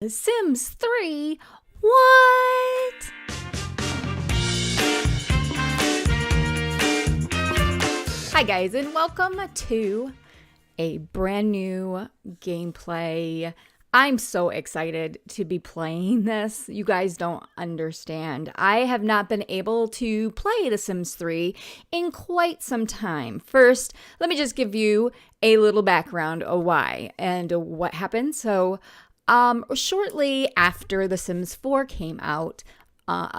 The Sims 3? What? Hi guys, and welcome to a brand new gameplay. I'm so excited to be playing this. You guys don't understand. I have not been able to play The Sims 3 in quite some time. First, let me just give you a little background of why and what happened. So, shortly after The Sims 4 came out,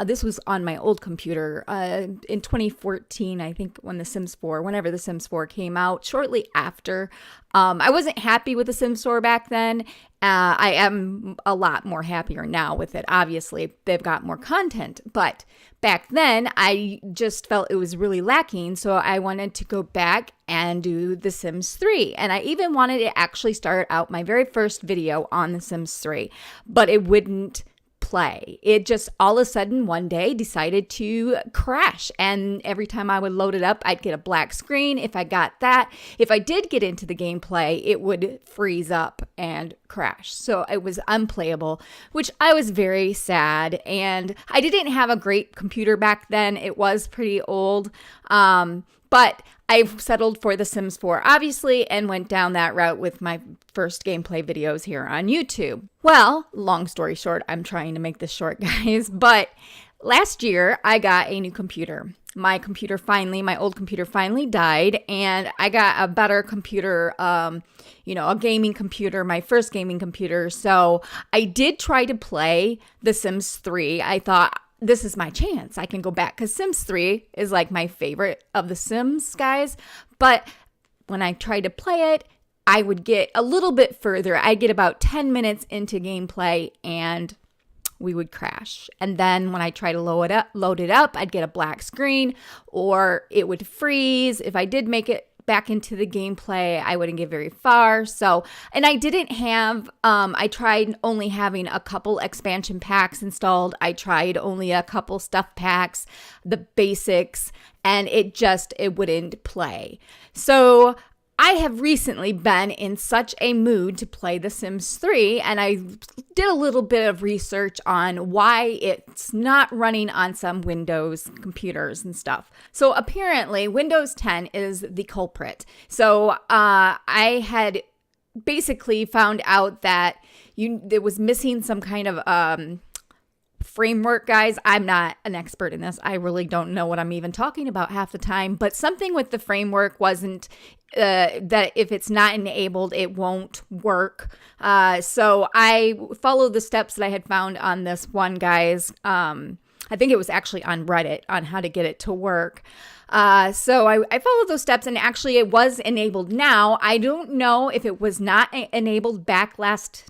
this was on my old computer in 2014, I think, whenever The Sims 4 came out, shortly after. I wasn't happy with The Sims 4 back then. I am a lot more happier now with it. Obviously, they've got more content, but back then I just felt it was really lacking. So I wanted to go back and do The Sims 3. And I even wanted to actually start out my very first video on The Sims 3, but it wouldn't play. It just all of a sudden one day decided to crash, and every time I would load it up, I'd get a black screen. If I did get into the gameplay, it would freeze up and crash. So it was unplayable, which I was very sad. And I didn't have a great computer back then. It was pretty old. But I settled for The Sims 4, obviously, and went down that route with my first gameplay videos here on YouTube. Well, long story short, I'm trying to make this short, guys, but last year I got a new computer. My old computer finally died, and I got a better computer, a gaming computer, my first gaming computer. So I did try to play The Sims 3. I thought, this is my chance. I can go back, because Sims 3 is like my favorite of the Sims, guys. But when I tried to play it, I would get a little bit further. I'd get about 10 minutes into gameplay and we would crash. And then when I try to load it up, I'd get a black screen or it would freeze. If I did make it back into the gameplay, I wouldn't get very far. So, and I didn't have, I tried only having a couple expansion packs installed. I tried only a couple stuff packs, the basics, and it wouldn't play. So I have recently been in such a mood to play The Sims 3, and I did a little bit of research on why it's not running on some Windows computers and stuff. So apparently Windows 10 is the culprit. So I had basically found out that it was missing some kind of framework, guys. I'm not an expert in this. I really don't know what I'm even talking about half the time, but something with the framework wasn't that if it's not enabled, it won't work. So I followed the steps that I had found on this one guy's, I think it was actually on Reddit, on how to get it to work. So I followed those steps, and actually it was enabled now. I don't know if it was not enabled back last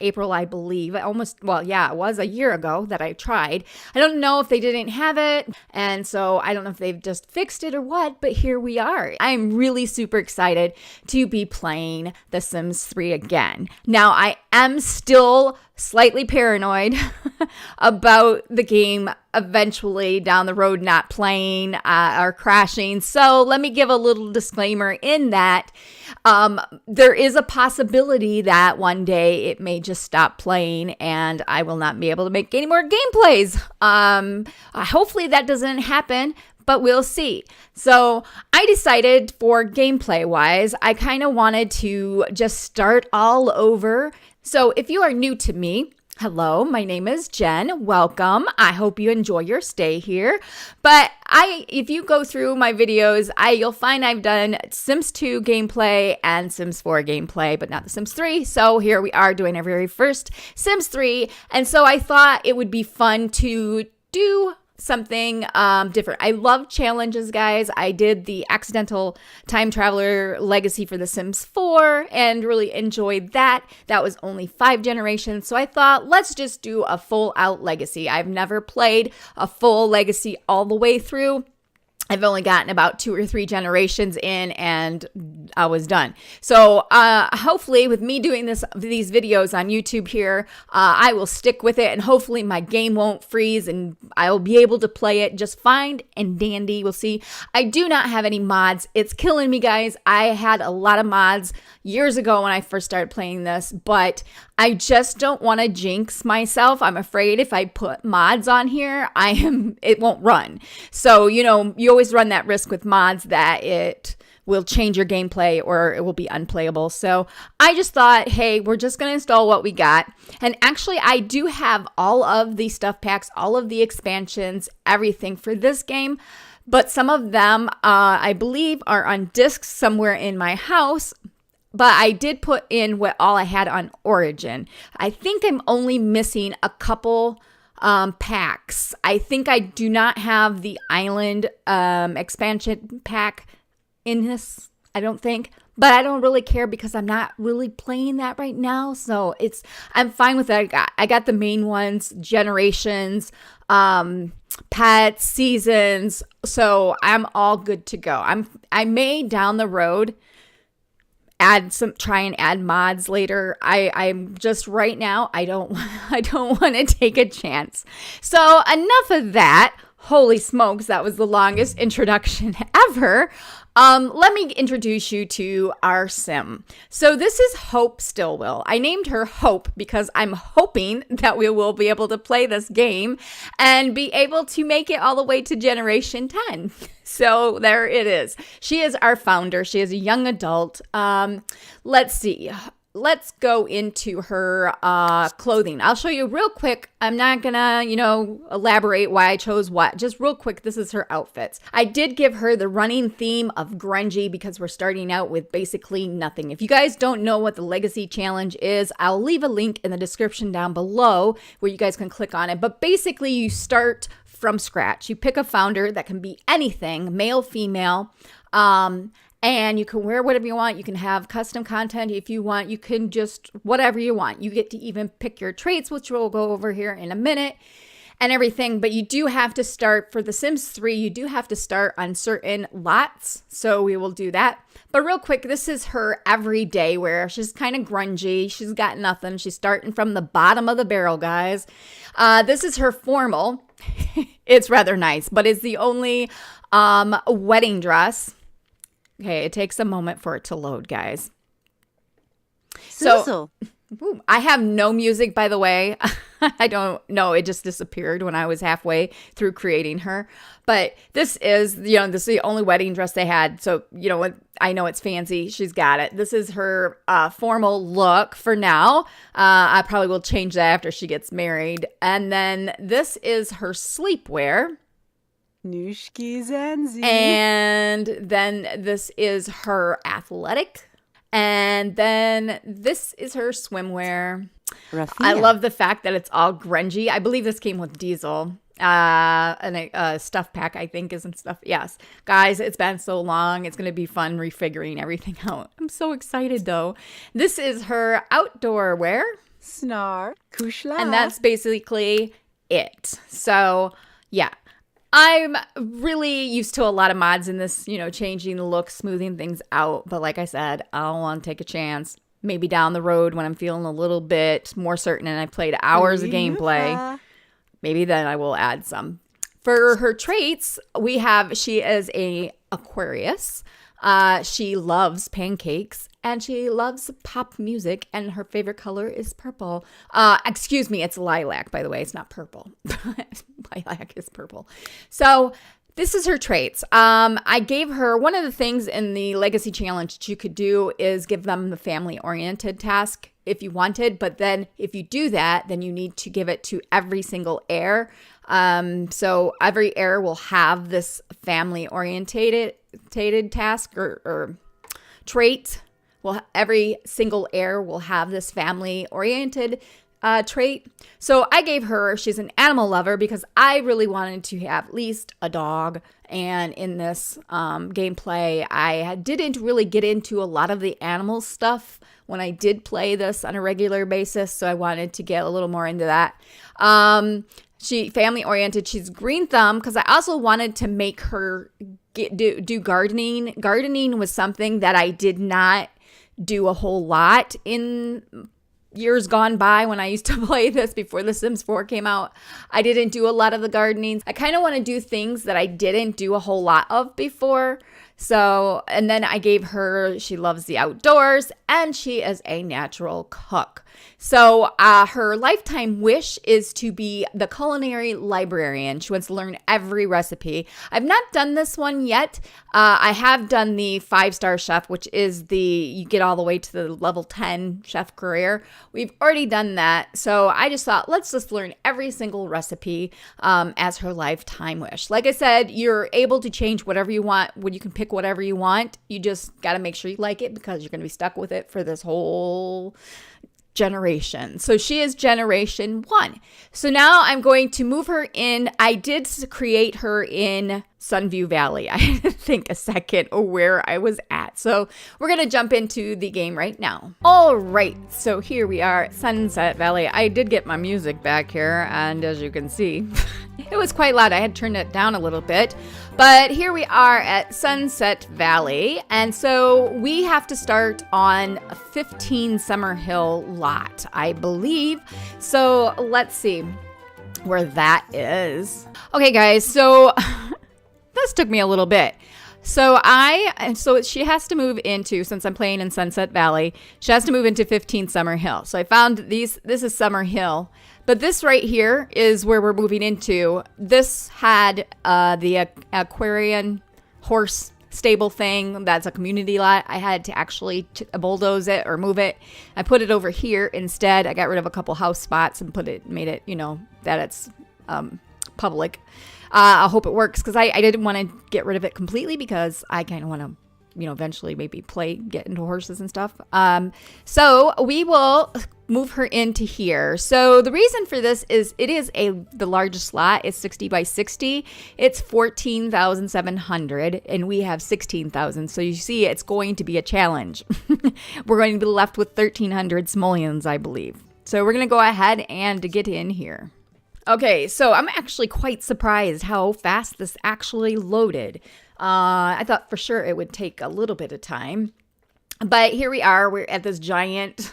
April, I believe. It was a year ago that I tried. I don't know if they didn't have it, and so I don't know if they've just fixed it or what, but here we are. I'm really super excited to be playing The Sims 3 again. Now, I am still slightly paranoid about the game eventually down the road not playing or crashing. So let me give a little disclaimer in that there is a possibility that one day it may just stop playing and I will not be able to make any more gameplays. Hopefully that doesn't happen, but we'll see. So I decided, for gameplay wise, I kind of wanted to just start all over. So if you are new to me, hello, my name is Jen. Welcome. I hope you enjoy your stay here. But if you go through my videos, you'll find I've done Sims 2 gameplay and Sims 4 gameplay, but not The Sims 3. So here we are doing our very first Sims 3. And so I thought it would be fun to do something different. I love challenges, guys. I did the Accidental Time Traveler Legacy for The Sims 4 and really enjoyed that. That was only 5 generations. So I thought, let's just do a full out legacy. I've never played a full legacy all the way through. I've only gotten about 2 or 3 generations in and I was done. So hopefully with me doing these videos on YouTube here, I will stick with it and hopefully my game won't freeze and I'll be able to play it just fine and dandy. We'll see. I do not have any mods. It's killing me, guys. I had a lot of mods years ago when I first started playing this, but I just don't want to jinx myself. I'm afraid if I put mods on here, it won't run. So, you always run that risk with mods that it will change your gameplay or it will be unplayable. So I just thought, hey, we're just going to install what we got. And actually, I do have all of the stuff packs, all of the expansions, everything for this game. But some of them, I believe, are on discs somewhere in my house. But I did put in all I had on Origin. I think I'm only missing a couple packs. I think I do not have the Island expansion pack in this, I don't think. But I don't really care because I'm not really playing that right now. So I'm fine with that. I got the main ones, Generations, Pets, Seasons. So I'm all good to go. I may down the road try and add mods later. I'm just right now, I don't want to take a chance. So enough of that. Holy smokes, that was the longest introduction ever. Let me introduce you to our sim. So this is Hope Stillwell. I named her Hope because I'm hoping that we will be able to play this game and be able to make it all the way to Generation 10. So there it is. She is our founder. She is a young adult. Let's see. Let's go into her clothing. I'll show you real quick. I'm not gonna, elaborate why I chose what. Just real quick, this is her outfits. I did give her the running theme of grungy because we're starting out with basically nothing. If you guys don't know what the Legacy Challenge is, I'll leave a link in the description down below where you guys can click on it. But basically, you start from scratch. You pick a founder that can be anything, male, female, and you can wear whatever you want. You can have custom content if you want. You can just whatever you want. You get to even pick your traits, which we'll go over here in a minute, and everything. But you do have to start for The Sims 3. You do have to start on certain lots. So we will do that. But real quick, this is her everyday wear. She's kind of grungy. She's got nothing. She's starting from the bottom of the barrel, guys. This is her formal. It's rather nice, but it's the only wedding dress. Okay, it takes a moment for it to load, guys. So, I have no music, by the way. I don't know. It just disappeared when I was halfway through creating her. But this is the only wedding dress they had. So, I know it's fancy. She's got it. This is her formal look for now. I probably will change that after she gets married. And then this is her sleepwear. Nushki Zanzi. And then this is her athletic. And then this is her swimwear. Rafia. I love the fact that it's all grungy. I believe this came with Diesel. And a stuff pack, I think, isn't stuff. Yes. Guys, it's been so long. It's going to be fun refiguring everything out. I'm so excited, though. This is her outdoor wear. Snar. Kushla. And that's basically it. So, yeah. I'm really used to a lot of mods in this, changing the look, smoothing things out. But like I said, I don't want to take a chance. Maybe down the road when I'm feeling a little bit more certain and I played hours of gameplay, maybe then I will add some. For her traits, she is a Aquarius. She loves pancakes and she loves pop music and her favorite color is purple. Excuse me, it's lilac, by the way. It's not purple. Lilac is purple. So this is her traits. I gave her one of the things in the Legacy Challenge that you could do is give them the family-oriented task if you wanted. But then if you do that, then you need to give it to every single heir. So every heir will have this family-orientated task or trait. Well, every single heir will have this family-oriented trait. So I gave her, she's an animal lover because I really wanted to have at least a dog. And in this gameplay, I didn't really get into a lot of the animal stuff when I did play this on a regular basis. So I wanted to get a little more into that. She family oriented. She's green thumb because I also wanted to make her do gardening. Gardening was something that I did not do a whole lot in years gone by when I used to play this before The Sims 4 came out. I didn't do a lot of the gardening. I kind of want to do things that I didn't do a whole lot of before. So, and then I gave her, she loves the outdoors and she is a natural cook. So her lifetime wish is to be the culinary librarian. She wants to learn every recipe. I've not done this one yet. I have done the 5-star chef, which is you get all the way to the level 10 chef career. We've already done that. So I just thought, let's just learn every single recipe as her lifetime wish. Like I said, you're able to change whatever you want. You can pick whatever you want. You just got to make sure you like it because you're going to be stuck with it for this whole generation. So she is generation 1. So now I'm going to move her in. I did create her in Sunview Valley. I had to think a second where I was at. So we're going to jump into the game right now. All right. So here we are at Sunset Valley. I did get my music back here. And as you can see, it was quite loud. I had turned it down a little bit. But here we are at Sunset Valley. And so we have to start on 15 Summer Hill lot, I believe. So let's see where that is. Okay, guys. So this took me a little bit. So she has to move into, since I'm playing in Sunset Valley, she has to move into 15 Summer Hill. So I found this is Summer Hill. But this right here is where we're moving into. This had the Aquarian horse stable thing. That's a community lot. I had to actually bulldoze it or move it. I put it over here instead. I got rid of a couple house spots and made it, that it's public. I hope it works because I didn't want to get rid of it completely because I kind of want to, eventually maybe get into horses and stuff. So we will move her into here. So the reason for this is it is the largest lot. It's 60 by 60. It's 14,700 and we have 16,000. So you see, it's going to be a challenge. We're going to be left with 1,300 simoleons, I believe. So we're going to go ahead and get in here. Okay, so I'm actually quite surprised how fast this actually loaded. I thought for sure it would take a little bit of time. But here we are. We're at this giant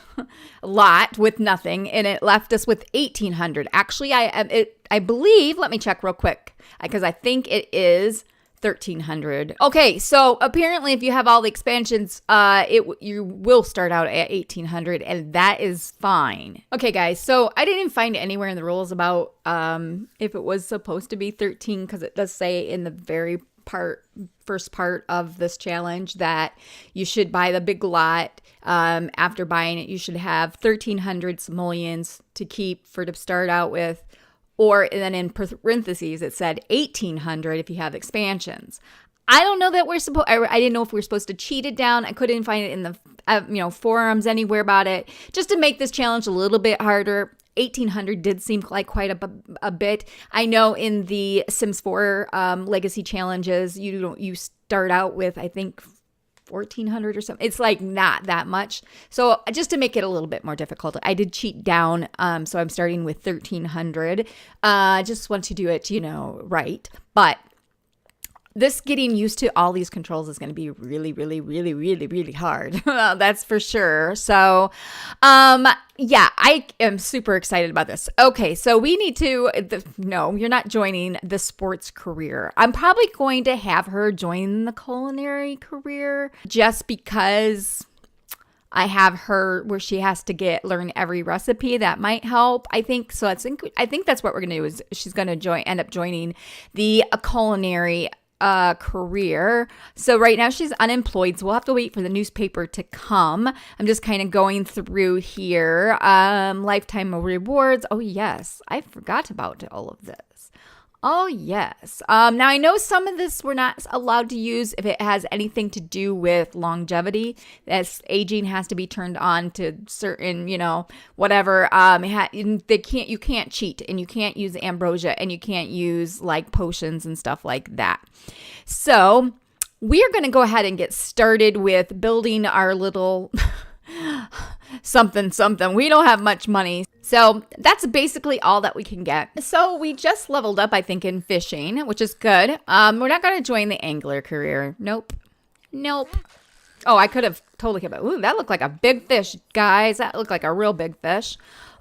lot with nothing, and it left us with 1,800. Actually, I believe, let me check real quick, because I think it is 1,300. Okay, so apparently if you have all the expansions, you will start out at 1,800, and that is fine. Okay, guys, so I didn't find anywhere in the rules about if it was supposed to be 13, because it does say in the very first part of this challenge that you should buy the big lot. After buying it, you should have 1,300 simoleons to start out with. Or then in parentheses, it said 1,800 if you have expansions. I don't know that I didn't know if we were supposed to cheat it down. I couldn't find it in the forums anywhere about it. Just to make this challenge a little bit harder, 1,800 did seem like quite a bit. I know in the Sims 4 legacy challenges, you start out with, I think, 1,400 or something. It's like not that much. So just to make it a little bit more difficult, I did cheat down. So I'm starting with 1,300. Just want to do it, right. But this getting used to all these controls is going to be really, really, really, really, really hard. That's for sure. So, yeah, I am super excited about this. Okay, so we need to, no, you're not joining the sports career. I'm probably going to have her join the culinary career just because I have her where she has to learn every recipe. That might help. I think so. I think that's what we're going to do is she's going to end up joining the culinary career. So right now she's unemployed, so we'll have to wait for the newspaper to come. I'm just kind of going through here. Lifetime rewards. Oh yes, I forgot about all of this. Oh yes. Now I know some of this we're not allowed to use if it has anything to do with longevity. As aging has to be turned on to certain, whatever. You can't cheat, and you can't use ambrosia, and you can't use like potions and stuff like that. So we are going to go ahead and get started with building our little something. We don't have much money. So that's basically all that we can get. So we just leveled up, I think, in fishing, which is good. We're not going to join the angler career. Nope. Oh, I could have totally kept it. Ooh, that looked like a big fish, guys. That looked like a real big fish.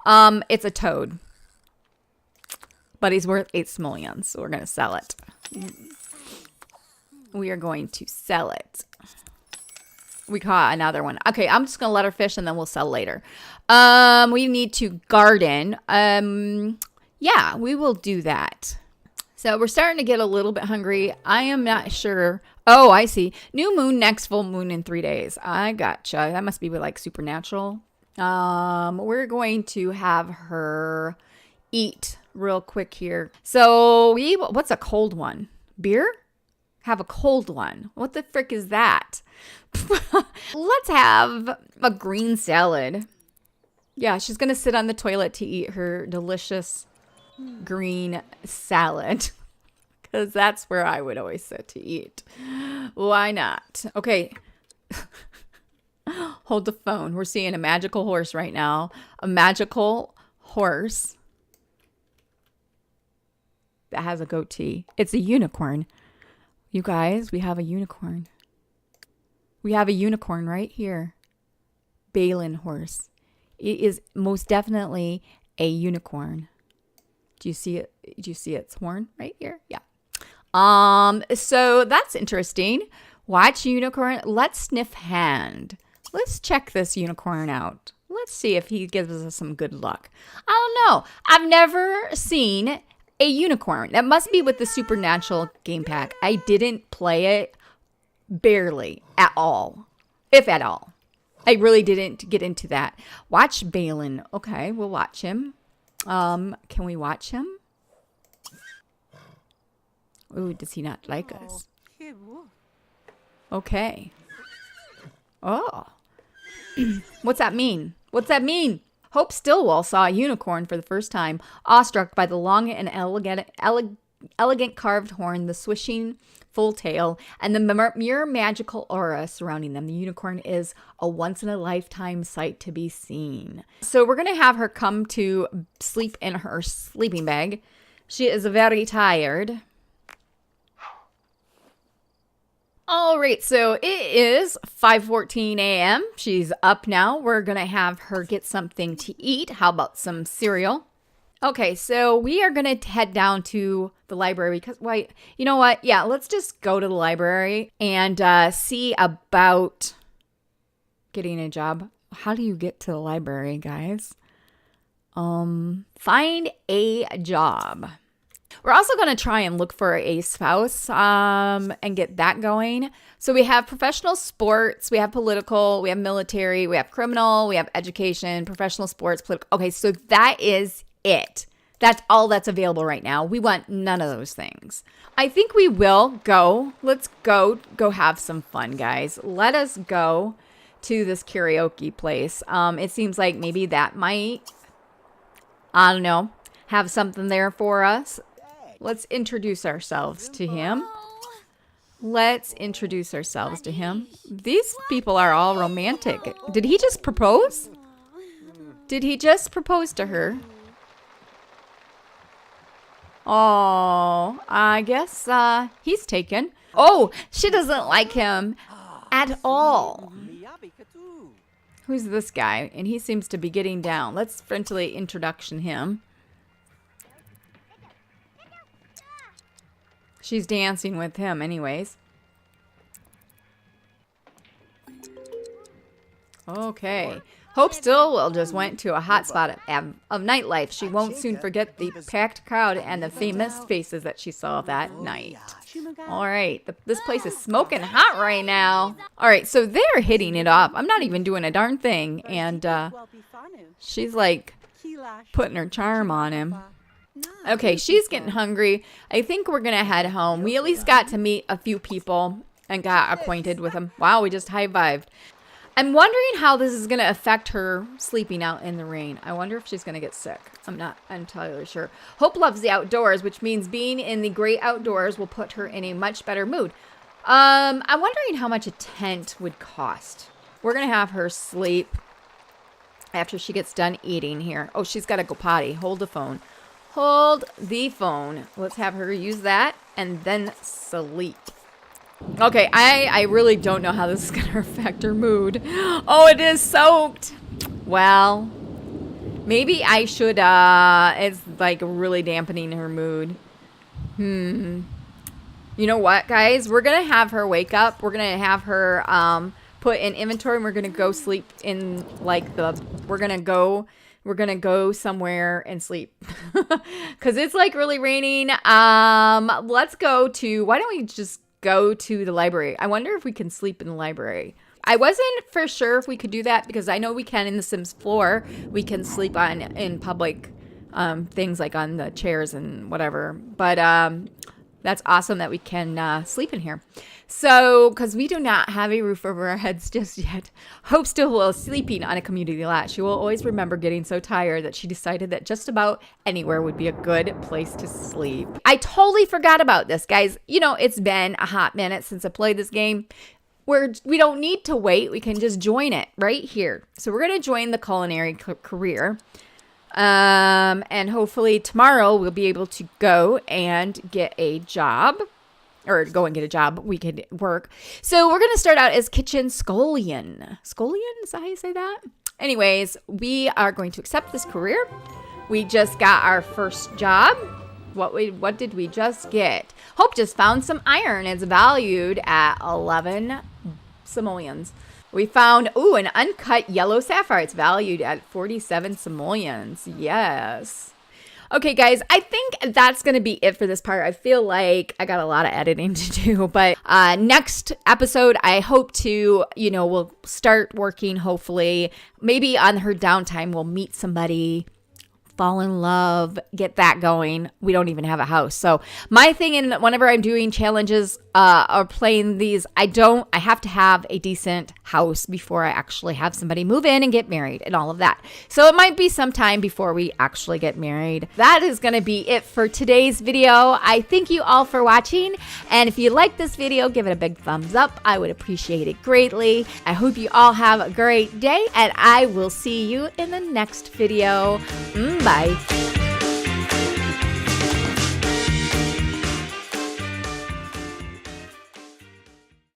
It's a toad. But he's worth 8 simoleons, so we're going to sell it. We are going to sell it. We caught another one. Okay, I'm just going to let her fish and then we'll sell later. We need to garden. Yeah, we will do that. So we're starting to get a little bit hungry. I am not sure. Oh, I see. New moon, next full moon in 3 days. I gotcha. That must be like supernatural. We're going to have her eat real quick here. So what's a cold one? Beer? Have a cold one. What the frick is that? Let's have a green salad. Yeah, she's going to sit on the toilet to eat her delicious green salad. Because that's where I would always sit to eat. Why not? Okay. Hold the phone. We're seeing a magical horse right now. A magical horse that has a goatee. It's a unicorn. You guys, we have a unicorn. We have a unicorn right here. Balin horse. It is most definitely a unicorn. Do you see it? Do you see its horn right here? Yeah. So that's interesting. Watch unicorn. Let's sniff hand. Let's check this unicorn out. Let's see if he gives us some good luck. I don't know. I've never seen a unicorn. That must be with the Supernatural game pack. I didn't play it barely at all, if at all. I really didn't get into that. Watch Balin. Okay, we'll watch him. Can we watch him? Ooh, does he not like us? Okay. Oh. What's that mean? What's that mean? Hope Stillwell saw a unicorn for the first time, awestruck by the long and elegant carved horn, the swishing full tail, and the mere magical aura surrounding them. The unicorn is a once-in-a-lifetime sight to be seen. So we're going to have her come to sleep in her sleeping bag. She is very tired. All right, so it is 5:14 a.m. She's up now. We're going to have her get something to eat. How about some cereal? Okay, so we are going to head down to the library because, wait, you know what? Yeah, let's just go to the library and see about getting a job. How do you get to the library, guys? Find a job. We're also going to try and look for a spouse and get that going. So we have professional sports, we have political, we have military, we have criminal, we have education, professional sports, political. Okay, so that is it. That's all that's available right now. We want none of those things. I think we will go. Let's go have some fun, guys. Let us go to this karaoke place. It seems like maybe that might, I don't know, have something there for us. Let's introduce ourselves to him. Let's introduce ourselves to him. These people are all romantic. Did he just propose? Did he just propose to her? Oh, I guess he's taken. Oh, she doesn't like him at all. Who's this guy? And he seems to be getting down. Let's friendly introduction him. She's dancing with him anyways. Okay. Hope Stillwell just went to a hotspot of nightlife. She won't soon forget the packed crowd and the famous faces that she saw that night. All right. This place is smoking hot right now. All right. So they're hitting it off. I'm not even doing a darn thing. And she's like putting her charm on him. Okay, she's getting hungry. I think we're going to head home. We at least got to meet a few people and got acquainted with them. Wow, we just high-fived. I'm wondering how this is going to affect her sleeping out in the rain. I wonder if she's going to get sick. I'm not entirely sure. Hope loves the outdoors, which means being in the great outdoors will put her in a much better mood. I'm wondering how much a tent would cost. We're going to have her sleep after she gets done eating here. Oh, she's got to go potty. Hold the phone. Hold the phone. Let's have her use that and then sleep. Okay, I really don't know how this is going to affect her mood. Oh, it is soaked. Well, maybe I should, it's like really dampening her mood. You know what, guys? We're going to have her wake up. We're going to have her put in inventory, and we're going to go sleep in we're going to go somewhere and sleep because it's like really raining. Let's go to, why don't we just go to the library? I wonder if we can sleep in the library. I wasn't for sure if we could do that because I know we can in the Sims 4. We can sleep in public things like on the chairs and whatever. But that's awesome that we can sleep in here. So, because we do not have a roof over our heads just yet. Hope still will sleeping on a community lot. She will always remember getting so tired that she decided that just about anywhere would be a good place to sleep. I totally forgot about this, guys. You know, it's been a hot minute since I played this game. We don't need to wait. We can just join it right here. So we're going to join the culinary career. And hopefully tomorrow we'll be able to go and get a job. Or go and get a job. We could work. So we're going to start out as kitchen scullion. Scullion? Is that how you say that? Anyways, we are going to accept this career. We just got our first job. What did we just get? Hope just found some iron. It's valued at 11 simoleons. We found, an uncut yellow sapphire. It's valued at 47 simoleons. Yes. Okay, guys, I think that's going to be it for this part. I feel like I got a lot of editing to do, but next episode, I hope to, we'll start working, hopefully. Maybe on her downtime, we'll meet somebody, fall in love, get that going. We don't even have a house. So my thing, whenever I'm doing challenges or playing these, I have to have a decent house before I actually have somebody move in and get married and all of that. So it might be some time before we actually get married. That is going to be it for today's video. I thank you all for watching. And if you like this video, give it a big thumbs up. I would appreciate it greatly. I hope you all have a great day, and I will see you in the next video. Bye.